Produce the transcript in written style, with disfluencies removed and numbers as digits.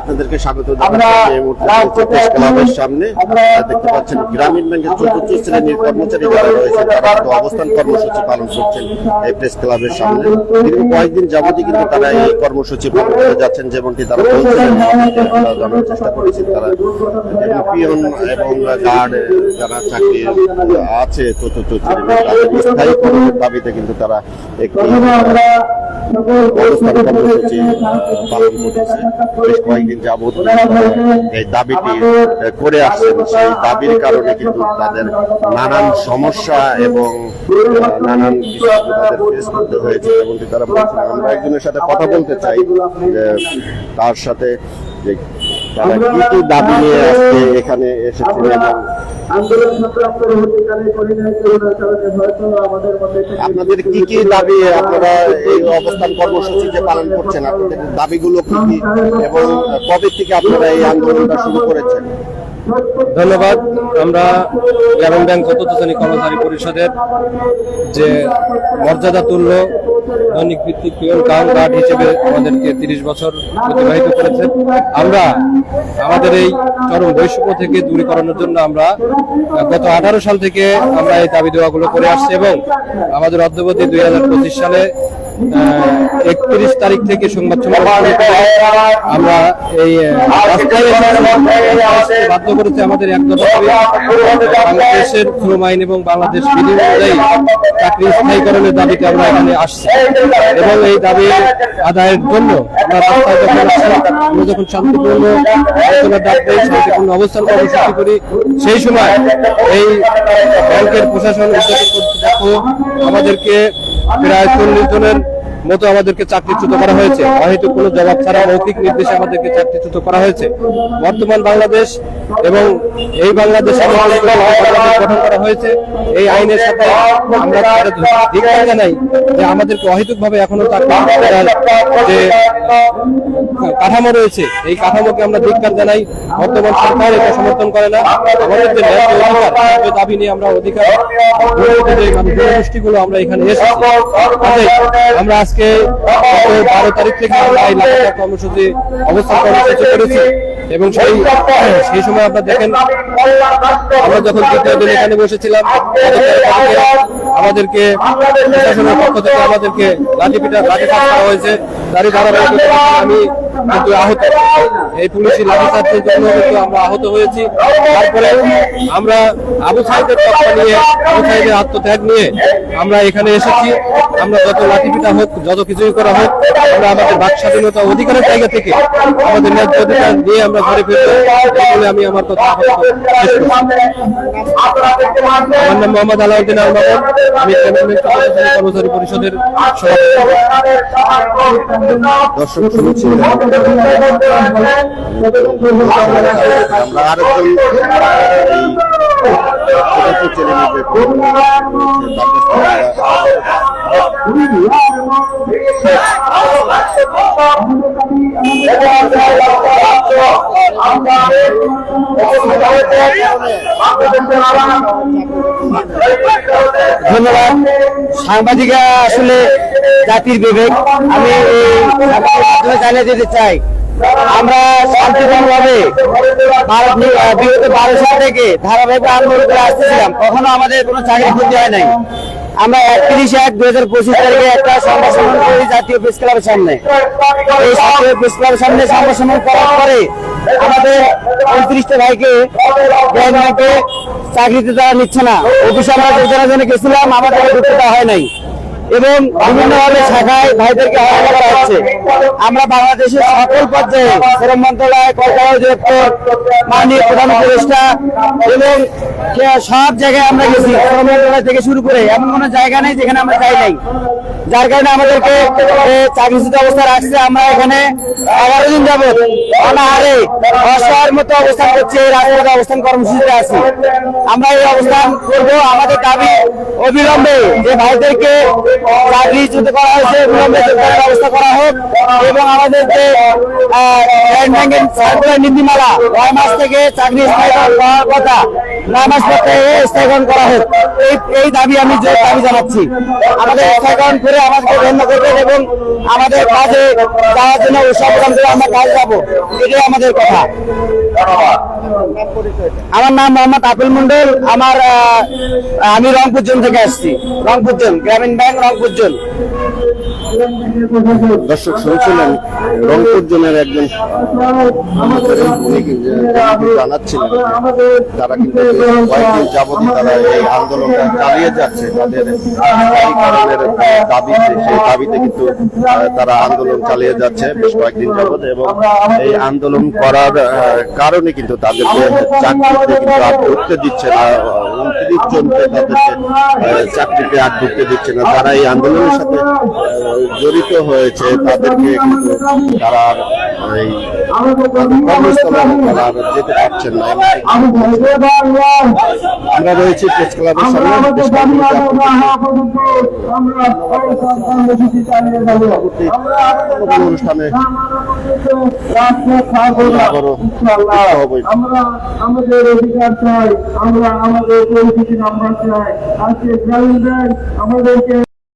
আপনাদেরকে স্বাগত জানাচ্ছি প্রেস ক্লাবের সামনে। দেখতে পাচ্ছেন গ্রামীণ ব্যাংকের চতুর্থ শ্রেণীর কর্মচারী যারা রয়েছে তারা অবস্থান কর্মসূচি পালন করছেন এই প্রেস ক্লাবের সামনে। দীর্ঘ কয়েকদিন যাবতই কিন্তু তারা এই কর্মসূচি পালন করে যাচ্ছেন, যেমনটি তারা বলছিলেন, জানার চেষ্টা করেছেন। তারা পিয়ন এবং গার্ড যারা চাকরি আছে চতুর্থ শ্রেণীর তাদের স্থায়ী কর্মের দাবিতে কিন্তু তারা একটি অবস্থান কর্মসূচি পালন করতেছে। বেশ কয়েকদিন যাবত এই দাবিটি করে আসছেন। সেই দাবির কারণে কিন্তু তাদের নানান সমস্যা এবং নানান কিছু তাদের ফেস করতে হয়েছে, যেমনটি তারা বলছেন। আমরা একজনের সাথে কথা বলতে চাই, তার সাথে তারা কি কি দাবি নিয়ে আজকে এখানে এসেছেন এবং আপনাদের কি কি দাবি, আপনারা এই অবস্থান কর্মসূচি যে পালন করছেন আপনাদের দাবিগুলো কি কি এবং কবে থেকে আপনারা এই আন্দোলনটা শুরু করেছেন? ধন্যবাদ। আমরা গ্রামীণ ব্যাংক চতুর্থ শ্রেণী কর্মচারী পরিষদের যে মর্যাদা তুল্য দৈনিক ভিত্তিক পিয়ন কাম গার্ড হিসেবে আমাদেরকে 30 বছর অতিবাহিত করেছে। আমরা আমাদের এই চরম বৈষম্য থেকে দূরীকরণের জন্য আমরা গত 18 সাল থেকে আমরা এই দাবি দেওয়াগুলো করে আসছি এবং আমাদের অদ্যাবধি 2025 সালে 31 তারিখ থেকে সংবাদ সম্মেলন আমরা এই বাধ্য করেছে আমাদের এক দফা বাংলাদেশের শ্রম আইন এবং বাংলাদেশ বিধি অনুযায়ী চাকরি স্থায়ীকরণের দাবিতে আমরা এখানে আসছি এবং এই দাবি আদায়ের জন্য আমরা রাস্তায় আমরা যখন শান্তিপূর্ণ আলোচনার ডাক দেই, শান্তিপূর্ণ অবস্থান কর্মসূচি করি, সেই সময় এই ব্যাংকের প্রশাসন আমাদেরকে প্রায় 40 জনের মতো আমাদেরকে চাকরিচ্যুত করা হয়েছে। অহেতুক কোনো জবাব ছাড়া মৌখিক নির্দেশে আমাদেরকে চাকরিচ্যুত করা হয়েছে। বর্তমান বাংলাদেশ এবং এই বাংলাদেশে গঠন করা হয়েছে এই আইনের সাথে আমরা ধিক্কার জানাই যে আমাদেরকে অহেতুক ভাবে এখনো যে কাঠামো রয়েছে এই কাঠামোকে আমরা ধিক্কার জানাই। বর্তমান সরকার এটা সমর্থন করে না। আমাদের যে ন্যায্য দাবি নিয়ে আমরা অধিকার জনগোষ্ঠীগুলো আমরা এখানে এসেছি। আমরা আজকে 12 তারিখ থেকে আমরা এই লাগাতার কর্মসূচি অবস্থান কর্মসূচি করেছি এবং সেই সময় আপনারা দেখেন আমরা যখন তৃতীয় দিন এখানে বসেছিলাম আমাদেরকে প্রশাসনের পক্ষ থেকে আমাদেরকে লাঠিচার্জ করা হয়েছে। তারই ধারাবাহিকতা আমি কিন্তু আহত, এই পুলিশি লাঠিচার্জের জন্য কিন্তু আমরা আহত হয়েছি। তারপরে আমরা আবু সাইদের পক্ষ নিয়ে, আবু সাইদের আত্মত্যাগ নিয়ে আমরা এখানে এসেছি। আমরা যত লাঠিপিটা হোক, যত কিছুই করা হোক, আমরা আমাদের বাক স্বাধীনতা অধিকারের জায়গা থেকে আমাদের ন্যায্য অধিকার নিয়ে আমরা ঘরে ফিরবো বলে আমি আমার কথা আমার নাম মোহাম্মদ আলাউদ্দিন আল মামুন। আমি কর্মচারী পরিষদের দর্শক শুনছি আমরা ধন্যবাদ। সাংবাদিকরা আসলে জাতির বিবেক। আমি জানিয়ে দিতে চাই, আমরা শান্তিপূর্ণভাবে বিগত 12 সাল থেকে ধারাবাহিক আন্দোলন করে আসতেছিলাম। কখনো আমাদের কোনো চাকরি ক্ষতি হয় নাই। আমরা 31/1/2025 তারিখে একটা সংবাদ সম্মেলন করি জাতীয় প্রেস ক্লাবের সামনে। এই জাতীয় প্রেস ক্লাবের সামনে সংবাদ সম্মেলন করার পরে আমাদের 29টা ভাইকে ব্যাংকে চাকরিতে তারা নিচ্ছে না। অফিসে আমরা যোজনার জন্য গেছিলাম, আমাদের ঢুকতে দেওয়া হয় নাই এবং বিভিন্নভাবে শাখায় ভাইদেরকে হয়রানি করা হচ্ছে। আমরা বাংলাদেশের সকল পর্যায়ে শ্রম মন্ত্রণালয়, কলকাতা অধিদপ্তর, মাননীয় প্রধান উপদেষ্টা এবং সব জায়গায় আমরা গেছি। শ্রম মন্ত্রণালয় থেকে শুরু করে এমন কোনো জায়গা নেই যেখানে আমরা যাই নাই, যার কারণে আমাদেরকে চাকরিচ্যুত অবস্থা রাখছে। আমরা এখানে 11 দিন যাবত অনাহারে অসহায়ের মতো অবস্থান করছি, রাজপথে অবস্থান কর্মসূচিতে আছি। আমরা এই অবস্থান করবো। আমাদের দাবি অবিলম্বে যে ভাইদেরকে চাকরিচ্যুত করা হয়েছে বিলম্বে যোগদানের ব্যবস্থা করা হোক এবং আমাদের যে গ্রামীণ ব্যাংকের সার্কুলার নীতিমালা 9 মাস থেকে চাকরি স্থায়ীকরণ করার কথা 9 মাস পর থেকে স্থায়ীকরণ করা হোক এই দাবি আমি দাবি জানাচ্ছি। আমাদের স্থায়ীকরণ করে আমাদেরকে ধন্য করবেন এবং আমাদের কাজে যাওয়ার জন্য উৎসাহ প্রদান করে আমরা কাজে যাবো, এটাই আমাদের কথা। আমার নাম মোহাম্মদ আপিল মন্ডল। আমি রংপুর জোন থেকে আসছি, রংপুর জোন, গ্রামীণ ব্যাংক রংপুর জোন। দর্শক শুনছিলেন রংপুর জোনের একজন উনি কিন্তু জানাচ্ছিলেন তারা কিন্তু কয়েকদিন যাবতই তারা এই আন্দোলনটা চালিয়ে যাচ্ছে, তাদের স্থায়ীকরণের দাবিতে, সেই দাবিতে কিন্তু তারা আন্দোলন চালিয়ে যাচ্ছে বেশ কয়েকদিন যাবত, এবং এই আন্দোলন করার কারণে কিন্তু তাদেরকে চাকরিতে কিন্তু আর ঢুকতে দিচ্ছে না। 29 জনকে তাদেরকে চাকরিতে আর ঢুকতে দিচ্ছে না। যারা এই আন্দোলনের সাথে জড়িত হয়েছে তাদেরকে কিন্তু তারা আর এই কর্মস্থলে তারা আর যেতে পারছেন না। আমরা রয়েছি প্রেস ক্লাবের সামনে, প্রেস অনুষ্ঠানে আমরা আমাদের অধিকার চাই, আমরা আমাদের পরিস্থিতি নাম্বার চাই। আজকে গ্রামীণ ব্যাংক আমাদেরকে